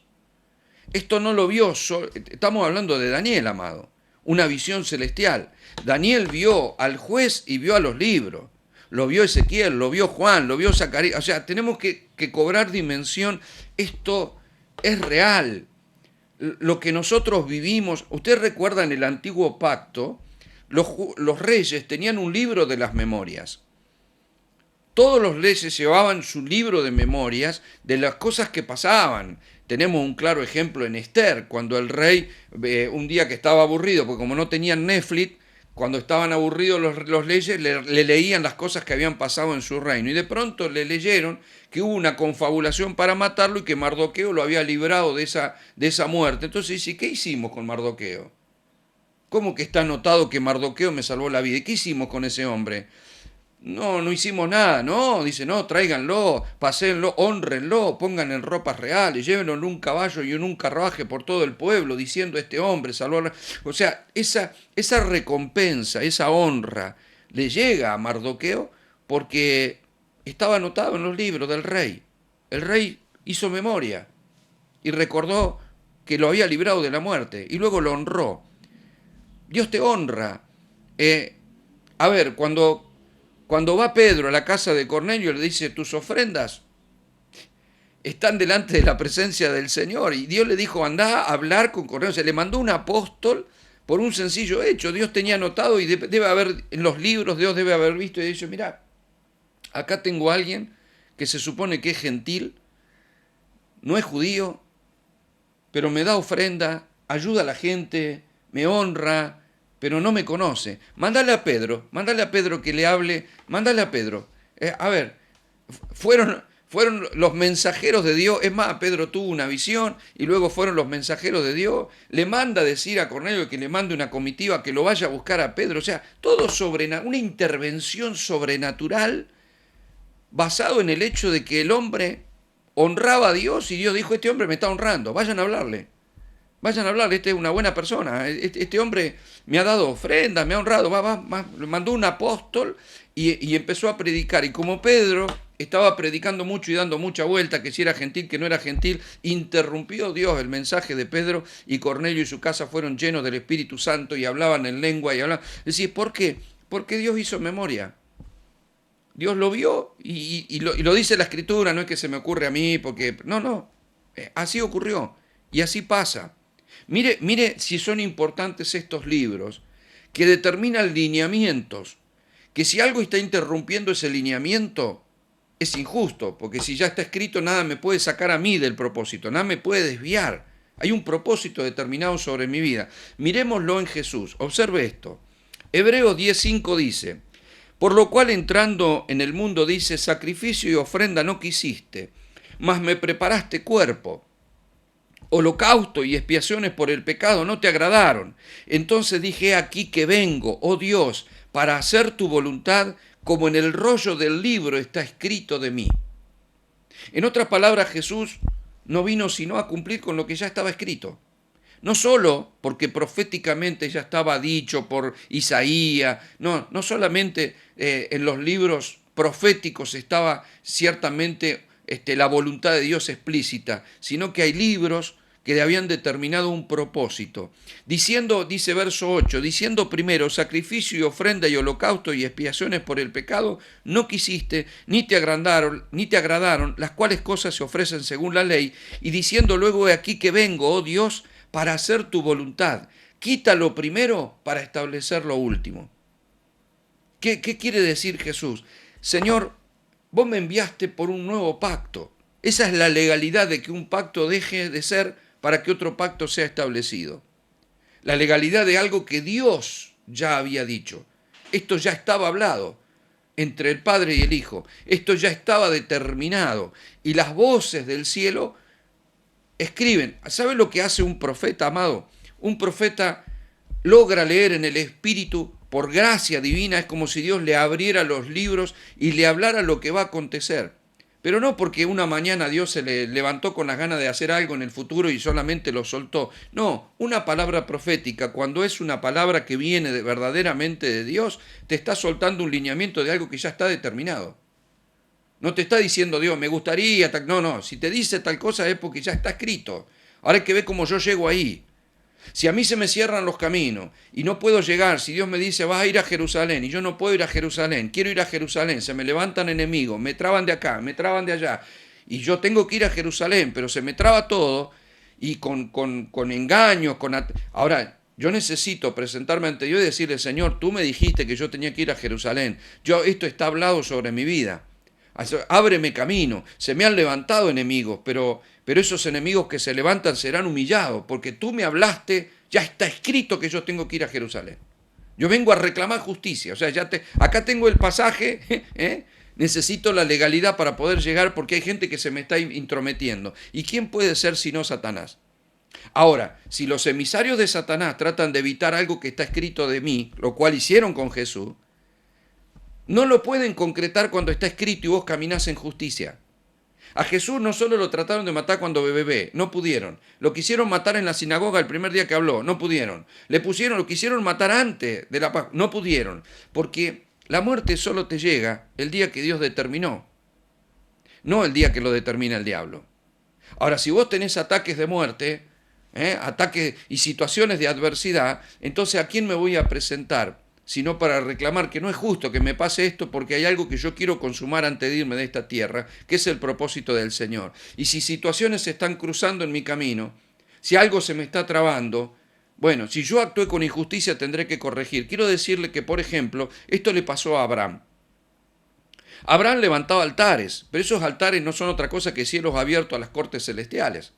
Esto no lo vio, estamos hablando de Daniel, amado, una visión celestial. Daniel vio al juez y vio a los libros. Lo vio Ezequiel, lo vio Juan, lo vio Zacarías. O sea, tenemos que cobrar dimensión. Esto es real. Lo que nosotros vivimos, usted recuerda en el antiguo pacto, los reyes tenían un libro de las memorias. Todos los reyes llevaban su libro de memorias de las cosas que pasaban. Tenemos un claro ejemplo en Esther, cuando el rey, un día que estaba aburrido, porque como no tenían Netflix, cuando estaban aburridos los reyes, le leían las cosas que habían pasado en su reino. Y de pronto le leyeron que hubo una confabulación para matarlo y que Mardoqueo lo había librado de esa muerte. Entonces dice, ¿qué hicimos con Mardoqueo? ¿Cómo que está anotado que Mardoqueo me salvó la vida? ¿Y qué hicimos con ese hombre? No hicimos nada, no, dice, no, tráiganlo, paséenlo, honrenlo, pongan en ropas reales, llévenlo en un caballo y en un carruaje por todo el pueblo, diciendo, este hombre salvó. O sea, esa recompensa, esa honra, le llega a Mardoqueo porque estaba anotado en los libros del rey. El rey hizo memoria y recordó que lo había librado de la muerte y luego lo honró. Dios te honra. A ver, cuando va Pedro a la casa de Cornelio, le dice, tus ofrendas están delante de la presencia del Señor. Y Dios le dijo, andá a hablar con Cornelio. Se le mandó un apóstol por un sencillo hecho. Dios tenía anotado y debe haber, en los libros, Dios debe haber visto y dicho, mirá, acá tengo a alguien que se supone que es gentil, no es judío, pero me da ofrenda, ayuda a la gente, me honra, pero no me conoce. Mándale a Pedro que le hable, mándale a Pedro. A ver, fueron los mensajeros de Dios. Es más, Pedro tuvo una visión y luego fueron los mensajeros de Dios. Le manda a decir a Cornelio que le mande una comitiva que lo vaya a buscar a Pedro. O sea, todo una intervención sobrenatural basado en el hecho de que el hombre honraba a Dios y Dios dijo, este hombre me está honrando, vayan a hablarle. Vayan a hablarle, este es una buena persona, este hombre me ha dado ofrendas, me ha honrado, mandó un apóstol y empezó a predicar. Y como Pedro estaba predicando mucho y dando mucha vuelta, que si era gentil, que no era gentil, interrumpió Dios el mensaje de Pedro y Cornelio y su casa fueron llenos del Espíritu Santo y hablaban en lengua y hablaban. Es decir, ¿por qué? Porque Dios hizo memoria. Dios lo vio y lo dice la Escritura, no es que se me ocurre a mí, porque no, así ocurrió y así pasa. Mire si son importantes estos libros, que determinan lineamientos, que si algo está interrumpiendo ese lineamiento, es injusto, porque si ya está escrito, nada me puede sacar a mí del propósito, nada me puede desviar. Hay un propósito determinado sobre mi vida. Miremoslo en Jesús. Observe esto. Hebreos 10:5 dice, por lo cual entrando en el mundo dice, sacrificio y ofrenda no quisiste, mas me preparaste cuerpo. Holocausto y expiaciones por el pecado no te agradaron. Entonces dije, aquí que vengo, oh Dios, para hacer tu voluntad, como en el rollo del libro está escrito de mí. En otras palabras, Jesús no vino sino a cumplir con lo que ya estaba escrito. No solo porque proféticamente ya estaba dicho por Isaías, no solamente en los libros proféticos estaba ciertamente la voluntad de Dios explícita, sino que hay libros que habían determinado un propósito. Diciendo, dice verso 8, diciendo primero, sacrificio y ofrenda y holocausto y expiaciones por el pecado, no quisiste, ni te agradaron, las cuales cosas se ofrecen según la ley, y diciendo luego, he aquí que vengo, oh Dios, para hacer tu voluntad. Quita lo primero para establecer lo último. ¿Qué quiere decir Jesús? Señor, vos me enviaste por un nuevo pacto. Esa es la legalidad de que un pacto deje de ser para que otro pacto sea establecido. La legalidad de algo que Dios ya había dicho. Esto ya estaba hablado entre el Padre y el Hijo. Esto ya estaba determinado. Y las voces del cielo escriben. ¿Sabe lo que hace un profeta, amado? Un profeta logra leer en el Espíritu, por gracia divina, es como si Dios le abriera los libros y le hablara lo que va a acontecer. Pero no porque una mañana Dios se le levantó con las ganas de hacer algo en el futuro y solamente lo soltó. No, una palabra profética, cuando es una palabra que viene verdaderamente de Dios, te está soltando un lineamiento de algo que ya está determinado. No te está diciendo Dios, me gustaría, no, si te dice tal cosa es porque ya está escrito. Ahora hay que ver cómo yo llego ahí. Si a mí se me cierran los caminos y no puedo llegar, si Dios me dice vas a ir a Jerusalén y yo no puedo ir a Jerusalén, quiero ir a Jerusalén, se me levantan enemigos, me traban de acá, me traban de allá, y yo tengo que ir a Jerusalén, pero se me traba todo y con engaños, ahora yo necesito presentarme ante Dios y decirle, Señor, tú me dijiste que yo tenía que ir a Jerusalén, esto está hablado sobre mi vida. Ábreme camino, se me han levantado enemigos, pero esos enemigos que se levantan serán humillados, porque tú me hablaste, ya está escrito que yo tengo que ir a Jerusalén. Yo vengo a reclamar justicia, o sea, acá tengo el pasaje, necesito la legalidad para poder llegar porque hay gente que se me está intrometiendo. ¿Y quién puede ser sino Satanás? Ahora, si los emisarios de Satanás tratan de evitar algo que está escrito de mí, lo cual hicieron con Jesús, no lo pueden concretar cuando está escrito y vos caminás en justicia. A Jesús no solo lo trataron de matar cuando bebé, no pudieron. Lo quisieron matar en la sinagoga el primer día que habló, no pudieron. Lo quisieron matar antes de la paz, no pudieron. Porque la muerte solo te llega el día que Dios determinó, no el día que lo determina el diablo. Ahora, si vos tenés ataques de muerte, ataques y situaciones de adversidad, entonces ¿a quién me voy a presentar? Sino para reclamar que no es justo que me pase esto porque hay algo que yo quiero consumar antes de irme de esta tierra, que es el propósito del Señor. Y si situaciones se están cruzando en mi camino, si algo se me está trabando, bueno, si yo actué con injusticia tendré que corregir. Quiero decirle que, por ejemplo, esto le pasó a Abraham. Abraham levantaba altares, pero esos altares no son otra cosa que cielos abiertos a las cortes celestiales.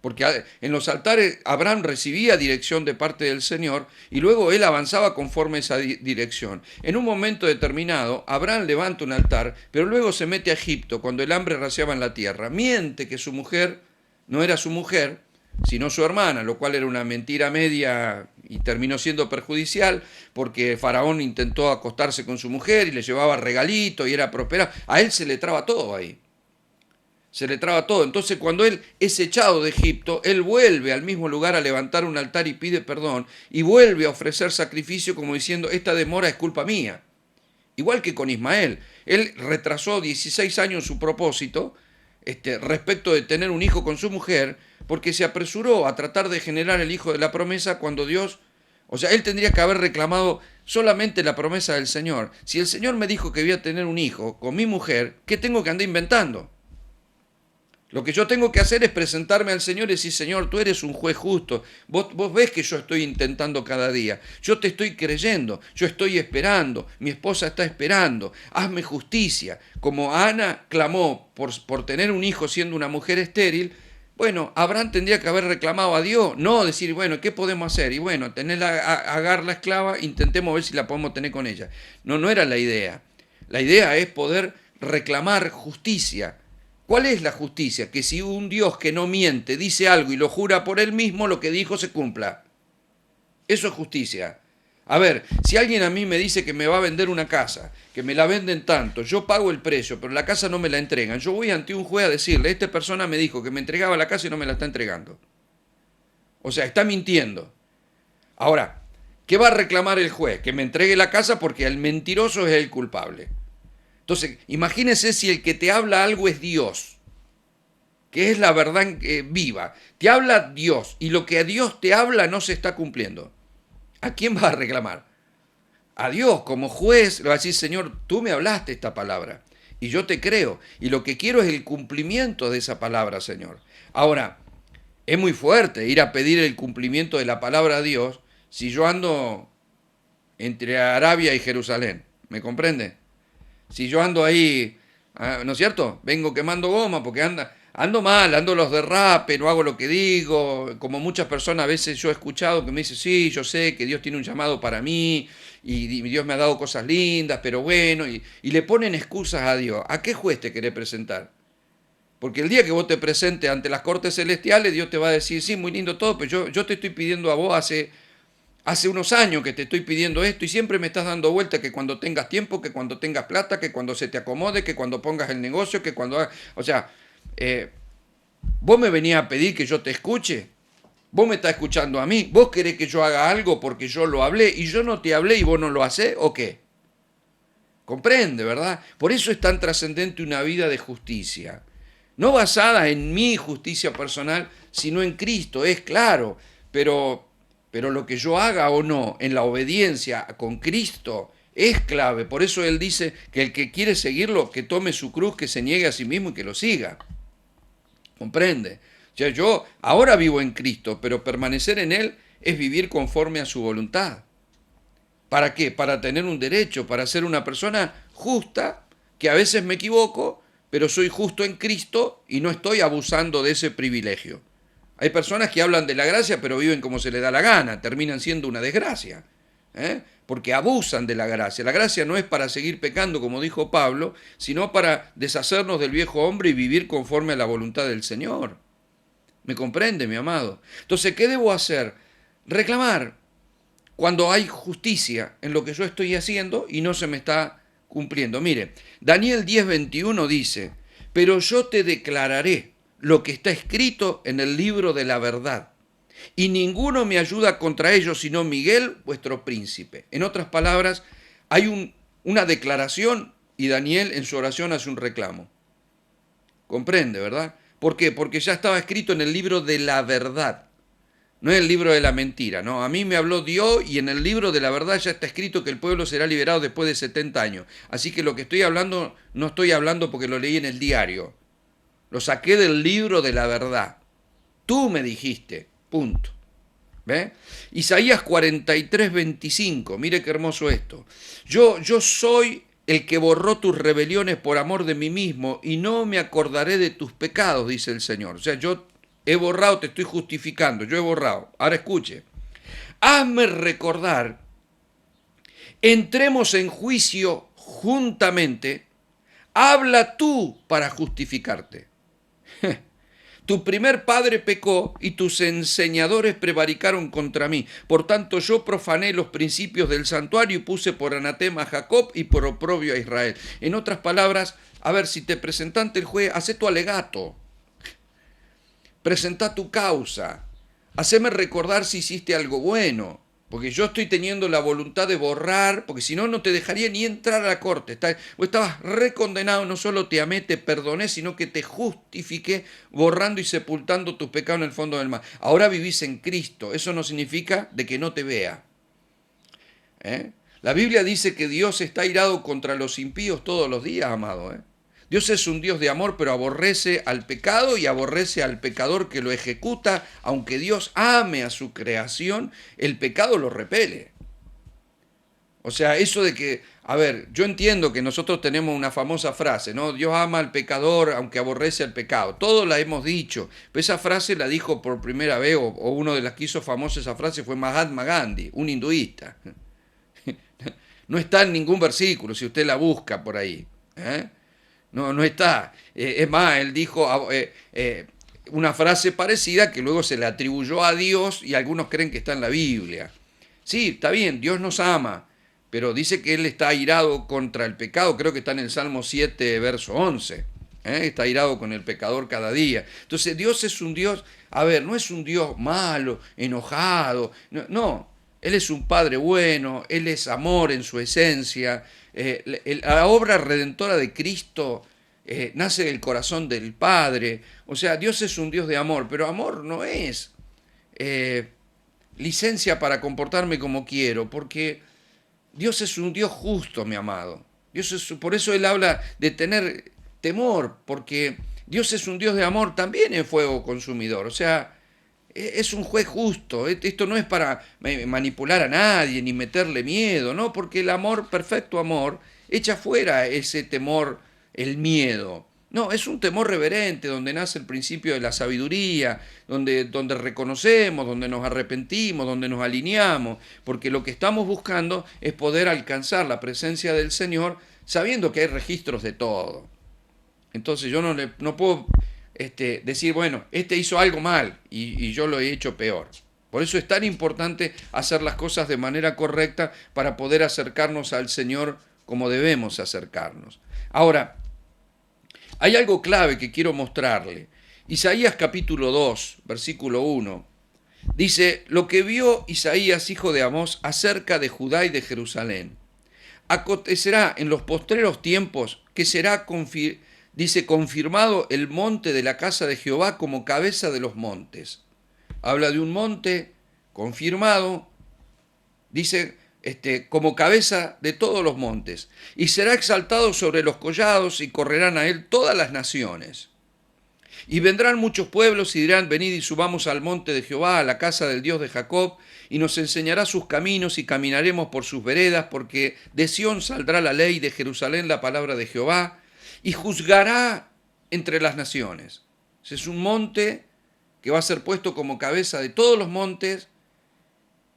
Porque en los altares Abraham recibía dirección de parte del Señor y luego él avanzaba conforme a esa dirección. En un momento determinado, Abraham levanta un altar, pero luego se mete a Egipto cuando el hambre raciaba en la tierra. Miente que su mujer no era su mujer, sino su hermana, lo cual era una mentira media y terminó siendo perjudicial porque Faraón intentó acostarse con su mujer y le llevaba regalitos y era prosperado. A él se le traba todo ahí. Se le traba todo. Entonces cuando él es echado de Egipto, él vuelve al mismo lugar a levantar un altar y pide perdón y vuelve a ofrecer sacrificio como diciendo, esta demora es culpa mía. Igual que con Ismael, él retrasó 16 años su propósito respecto de tener un hijo con su mujer porque se apresuró a tratar de generar el hijo de la promesa cuando Dios, o sea, él tendría que haber reclamado solamente la promesa del Señor. Si el Señor me dijo que voy a tener un hijo con mi mujer, ¿qué tengo que andar inventando? Lo que yo tengo que hacer es presentarme al Señor y decir, Señor, tú eres un juez justo. Vos ves que yo estoy intentando cada día. Yo te estoy creyendo, yo estoy esperando, mi esposa está esperando. Hazme justicia. Como Ana clamó por tener un hijo siendo una mujer estéril, bueno, Abraham tendría que haber reclamado a Dios, no decir, bueno, ¿qué podemos hacer? Y bueno, tener a Agar la esclava, intentemos ver si la podemos tener con ella. No era la idea. La idea es poder reclamar justicia. ¿Cuál es la justicia? Que si un Dios que no miente dice algo y lo jura por él mismo, lo que dijo se cumpla. Eso es justicia. A ver, si alguien a mí me dice que me va a vender una casa, que me la venden tanto, yo pago el precio, pero la casa no me la entregan, yo voy ante un juez a decirle, esta persona me dijo que me entregaba la casa y no me la está entregando. O sea, está mintiendo. Ahora, ¿qué va a reclamar el juez? Que me entregue la casa porque el mentiroso es el culpable. Entonces, imagínese si el que te habla algo es Dios, que es la verdad viva. Te habla Dios y lo que a Dios te habla no se está cumpliendo. ¿A quién va a reclamar? A Dios como juez. Le va a decir, Señor, tú me hablaste esta palabra y yo te creo. Y lo que quiero es el cumplimiento de esa palabra, Señor. Ahora, es muy fuerte ir a pedir el cumplimiento de la palabra a Dios si yo ando entre Arabia y Jerusalén. ¿Me comprende? Si yo ando ahí, ¿no es cierto? Vengo quemando goma porque ando mal, ando los derrapes, no hago lo que digo. Como muchas personas a veces yo he escuchado que me dicen, sí, yo sé que Dios tiene un llamado para mí y Dios me ha dado cosas lindas, pero bueno, y le ponen excusas a Dios. ¿A qué juez te querés presentar? Porque el día que vos te presentes ante las cortes celestiales, Dios te va a decir, sí, muy lindo todo, pero yo te estoy pidiendo a vos hace unos años que te estoy pidiendo esto y siempre me estás dando vuelta que cuando tengas tiempo, que cuando tengas plata, que cuando se te acomode, que cuando pongas el negocio, que cuando hagas... O sea, vos me venías a pedir que yo te escuche, vos me estás escuchando a mí, vos querés que yo haga algo porque yo lo hablé y yo no te hablé y vos no lo hacés, ¿o qué? Comprende, ¿verdad? Por eso es tan trascendente una vida de justicia. No basada en mi justicia personal, sino en Cristo, es claro, pero lo que yo haga o no en la obediencia con Cristo es clave. Por eso Él dice que el que quiere seguirlo, que tome su cruz, que se niegue a sí mismo y que lo siga. ¿Comprende? O sea, yo ahora vivo en Cristo, pero permanecer en Él es vivir conforme a su voluntad. ¿Para qué? Para tener un derecho, para ser una persona justa, que a veces me equivoco, pero soy justo en Cristo y no estoy abusando de ese privilegio. Hay personas que hablan de la gracia, pero viven como se les da la gana, terminan siendo una desgracia, porque abusan de la gracia. La gracia no es para seguir pecando, como dijo Pablo, sino para deshacernos del viejo hombre y vivir conforme a la voluntad del Señor. ¿Me comprende, mi amado? Entonces, ¿qué debo hacer? Reclamar cuando hay justicia en lo que yo estoy haciendo y no se me está cumpliendo. Mire, Daniel 10:21 dice, pero yo te declararé lo que está escrito en el libro de la verdad, y ninguno me ayuda contra ellos sino Miguel, vuestro príncipe. En otras palabras, hay una declaración y Daniel en su oración hace un reclamo. ¿Comprende, verdad? ¿Por qué? Porque ya estaba escrito en el libro de la verdad. No es el libro de la mentira, no. A mí me habló Dios y en el libro de la verdad ya está escrito que el pueblo será liberado después de 70 años. Así que lo que estoy hablando, no estoy hablando porque lo leí en el diario. Lo saqué del libro de la verdad. Tú me dijiste, punto. ¿Ve? Isaías 43:25, mire qué hermoso esto. Yo soy el que borró tus rebeliones por amor de mí mismo y no me acordaré de tus pecados, dice el Señor. O sea, yo he borrado, te estoy justificando, yo he borrado. Ahora escuche, hazme recordar, entremos en juicio juntamente, habla tú para justificarte. Tu primer padre pecó y tus enseñadores prevaricaron contra mí. Por tanto, yo profané los principios del santuario y puse por anatema a Jacob y por oprobio a Israel. En otras palabras, a ver, si te presenta ante el juez, hacé tu alegato. Presenta tu causa. Haceme recordar si hiciste algo bueno. Porque yo estoy teniendo la voluntad de borrar, porque si no, no te dejaría ni entrar a la corte. Vos estabas recondenado, no solo te amé, te perdoné, sino que te justifiqué borrando y sepultando tus pecados en el fondo del mar. Ahora vivís en Cristo. Eso no significa de que no te vea. La Biblia dice que Dios está airado contra los impíos todos los días, amado. Dios es un Dios de amor, pero aborrece al pecado y aborrece al pecador que lo ejecuta. Aunque Dios ame a su creación, el pecado lo repele. O sea, eso de que, a ver, yo entiendo que nosotros tenemos una famosa frase, ¿no? Dios ama al pecador aunque aborrece al pecado. Todos la hemos dicho. Pero esa frase la dijo por primera vez, o uno de los que hizo famosa esa frase fue Mahatma Gandhi, un hinduista. No está en ningún versículo, si usted la busca por ahí. No está. Es más, él dijo una frase parecida que luego se le atribuyó a Dios y algunos creen que está en la Biblia. Sí, está bien, Dios nos ama, pero dice que Él está airado contra el pecado, creo que está en el Salmo 7, verso 11. Está airado con el pecador cada día. Entonces Dios es un Dios, a ver, no es un Dios malo, enojado, no, no. Él es un Padre bueno, Él es amor en su esencia. La obra redentora de Cristo nace del corazón del Padre. O sea, Dios es un Dios de amor, pero amor no es eh, licencia para comportarme como quiero, porque Dios es un Dios justo, mi amado. Por eso Él habla de tener temor, porque Dios es un Dios de amor, también es fuego consumidor. O sea, es un juez justo. Esto no es para manipular a nadie ni meterle miedo, ¿no? Porque el amor, perfecto amor, echa fuera ese temor, el miedo. No, es un temor reverente, donde nace el principio de la sabiduría, donde reconocemos, donde nos arrepentimos, donde nos alineamos, porque lo que estamos buscando es poder alcanzar la presencia del Señor sabiendo que hay registros de todo. Entonces yo no puedo decir, bueno, este hizo algo mal y yo lo he hecho peor. Por eso es tan importante hacer las cosas de manera correcta para poder acercarnos al Señor como debemos acercarnos. Ahora, hay algo clave que quiero mostrarle. Isaías capítulo 2, versículo 1. Dice, lo que vio Isaías, hijo de Amós, acerca de Judá y de Jerusalén. Acontecerá en los postreros tiempos que será, dice, confirmado el monte de la casa de Jehová como cabeza de los montes. Habla de un monte confirmado, dice, como cabeza de todos los montes, y será exaltado sobre los collados y correrán a él todas las naciones. Y vendrán muchos pueblos y dirán, venid y subamos al monte de Jehová, a la casa del Dios de Jacob, y nos enseñará sus caminos y caminaremos por sus veredas, porque de Sión saldrá la ley, de Jerusalén la palabra de Jehová, y juzgará entre las naciones. Es un monte que va a ser puesto como cabeza de todos los montes,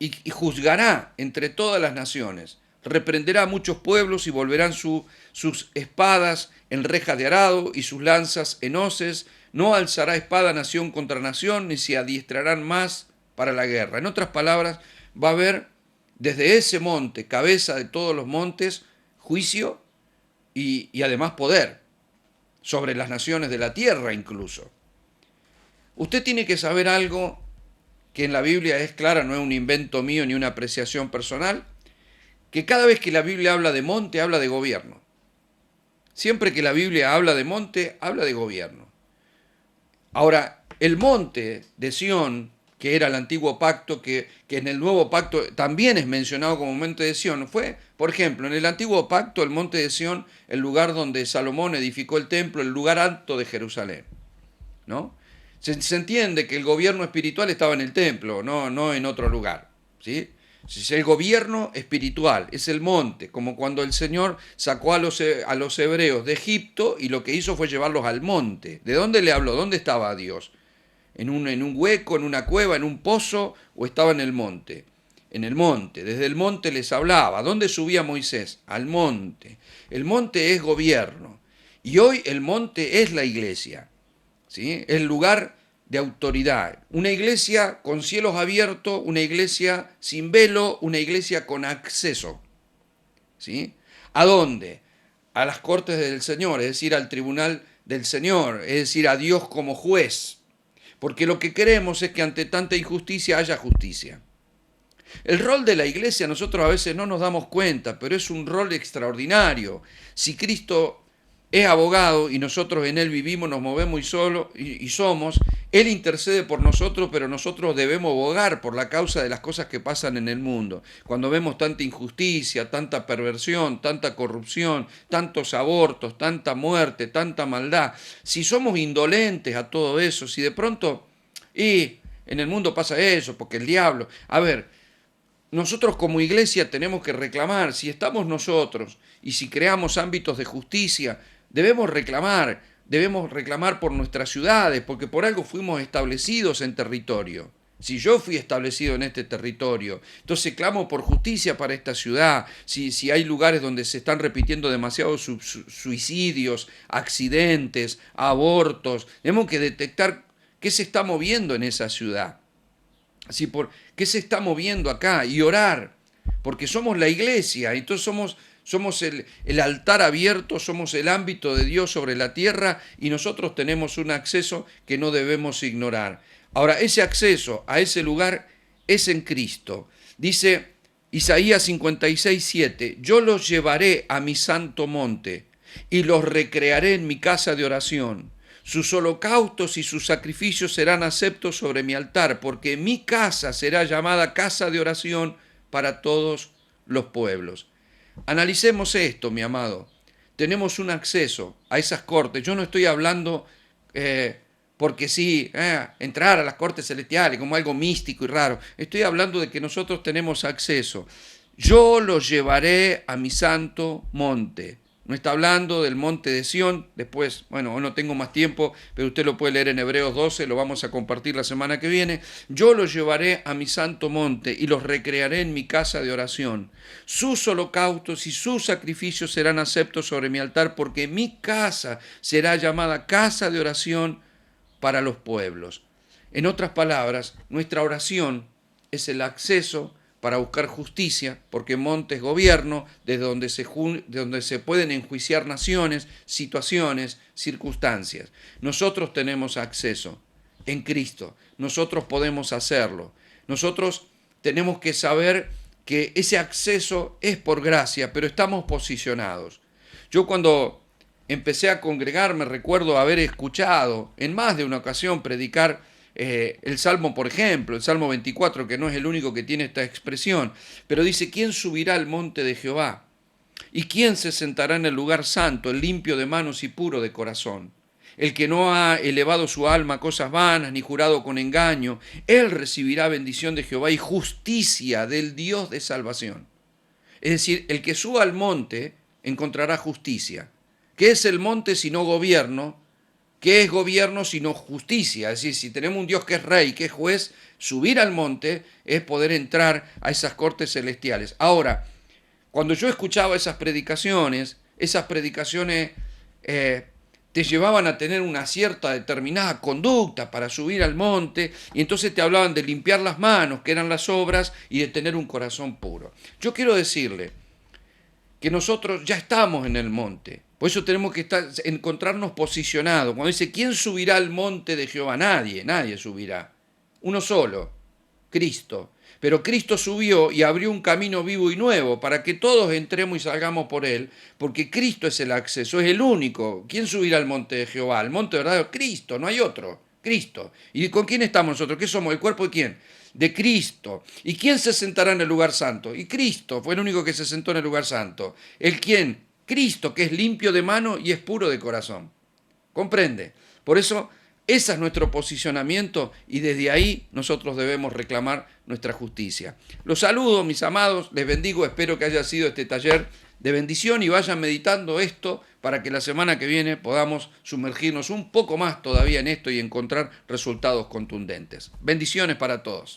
y juzgará entre todas las naciones. Reprenderá a muchos pueblos y volverán sus espadas en rejas de arado y sus lanzas en hoces. No alzará espada nación contra nación, ni se adiestrarán más para la guerra. En otras palabras, va a haber desde ese monte, cabeza de todos los montes, juicio y además poder sobre las naciones de la tierra incluso. Usted tiene que saber algo que en la Biblia es clara, no es un invento mío ni una apreciación personal, que cada vez que la Biblia habla de monte, habla de gobierno. Siempre que la Biblia habla de monte, habla de gobierno. Ahora, el monte de Sión, que era el antiguo pacto, que en el nuevo pacto también es mencionado como monte de Sión, fue, por ejemplo, en el antiguo pacto, el monte de Sión, el lugar donde Salomón edificó el templo, el lugar alto de Jerusalén, ¿no? Se entiende que el gobierno espiritual estaba en el templo, no en otro lugar, ¿sí? El gobierno espiritual es el monte, como cuando el Señor sacó a los hebreos de Egipto y lo que hizo fue llevarlos al monte. ¿De dónde le habló? ¿Dónde estaba Dios? ¿En un hueco, en una cueva, en un pozo o estaba en el monte? En el monte, desde el monte les hablaba. ¿Dónde subía Moisés? Al monte. El monte es gobierno y hoy el monte es la iglesia. ¿Sí? El lugar de autoridad. Una iglesia con cielos abiertos, una iglesia sin velo, una iglesia con acceso. ¿Sí? ¿A dónde? A las cortes del Señor, es decir, al tribunal del Señor, es decir, a Dios como juez. Porque lo que queremos es que ante tanta injusticia haya justicia. El rol de la iglesia nosotros a veces no nos damos cuenta, pero es un rol extraordinario. Si Cristo es abogado y nosotros en Él vivimos, nos movemos y somos, Él intercede por nosotros, pero nosotros debemos abogar por la causa de las cosas que pasan en el mundo. Cuando vemos tanta injusticia, tanta perversión, tanta corrupción, tantos abortos, tanta muerte, tanta maldad, si somos indolentes a todo eso, si de pronto, y en el mundo pasa eso, porque el diablo, a ver, nosotros como iglesia tenemos que reclamar, si estamos nosotros y si creamos ámbitos de justicia, debemos reclamar por nuestras ciudades, porque por algo fuimos establecidos en territorio. Si yo fui establecido en este territorio, entonces clamo por justicia para esta ciudad. Si hay lugares donde se están repitiendo demasiados suicidios, accidentes, abortos, tenemos que detectar qué se está moviendo en esa ciudad. ¿Qué se está moviendo acá? Y orar, porque somos la iglesia, entonces Somos el altar abierto, somos el ámbito de Dios sobre la tierra y nosotros tenemos un acceso que no debemos ignorar. Ahora, ese acceso a ese lugar es en Cristo. Dice Isaías 56:7, yo los llevaré a mi santo monte y los recrearé en mi casa de oración. Sus holocaustos y sus sacrificios serán aceptos sobre mi altar, porque mi casa será llamada casa de oración para todos los pueblos. Analicemos esto, mi amado. Tenemos un acceso a esas cortes. Yo no estoy hablando porque sí, entrar a las cortes celestiales como algo místico y raro. Estoy hablando de que nosotros tenemos acceso. Yo los llevaré a mi santo monte. No está hablando del monte de Sión. Después, bueno, no tengo más tiempo, pero usted lo puede leer en Hebreos 12, lo vamos a compartir la semana que viene. Yo los llevaré a mi santo monte y los recrearé en mi casa de oración. Sus holocaustos y sus sacrificios serán aceptos sobre mi altar, porque mi casa será llamada casa de oración para los pueblos. En otras palabras, nuestra oración es el acceso para buscar justicia, porque monte es gobierno, desde donde se pueden enjuiciar naciones, situaciones, circunstancias. Nosotros tenemos acceso en Cristo, nosotros podemos hacerlo. Nosotros tenemos que saber que ese acceso es por gracia, pero estamos posicionados. Yo cuando empecé a congregarme recuerdo haber escuchado en más de una ocasión predicar el Salmo, por ejemplo, el Salmo 24, que no es el único que tiene esta expresión, pero dice, ¿quién subirá al monte de Jehová? ¿Y quién se sentará en el lugar santo, el limpio de manos y puro de corazón? El que no ha elevado su alma a cosas vanas, ni jurado con engaño, él recibirá bendición de Jehová y justicia del Dios de salvación. Es decir, el que suba al monte encontrará justicia. ¿Qué es el monte sino gobierno? ¿Qué es gobierno sino justicia? Es decir, si tenemos un Dios que es rey, que es juez, subir al monte es poder entrar a esas cortes celestiales. Ahora, cuando yo escuchaba esas predicaciones te llevaban a tener una cierta determinada conducta para subir al monte, y entonces te hablaban de limpiar las manos, que eran las obras, y de tener un corazón puro. Yo quiero decirle que nosotros ya estamos en el monte. Por eso tenemos que encontrarnos posicionados. Cuando dice, ¿quién subirá al monte de Jehová? Nadie subirá. Uno solo, Cristo. Pero Cristo subió y abrió un camino vivo y nuevo para que todos entremos y salgamos por él, porque Cristo es el acceso, es el único. ¿Quién subirá al monte de Jehová? Al monte verdadero, Cristo, no hay otro. Cristo. ¿Y con quién estamos nosotros? ¿Qué somos? ¿El cuerpo de quién? De Cristo. ¿Y quién se sentará en el lugar santo? Y Cristo fue el único que se sentó en el lugar santo. ¿El quién? Cristo, que es limpio de mano y es puro de corazón. ¿Comprende? Por eso, ese es nuestro posicionamiento y desde ahí nosotros debemos reclamar nuestra justicia. Los saludo, mis amados, les bendigo, espero que haya sido este taller de bendición y vayan meditando esto para que la semana que viene podamos sumergirnos un poco más todavía en esto y encontrar resultados contundentes. Bendiciones para todos.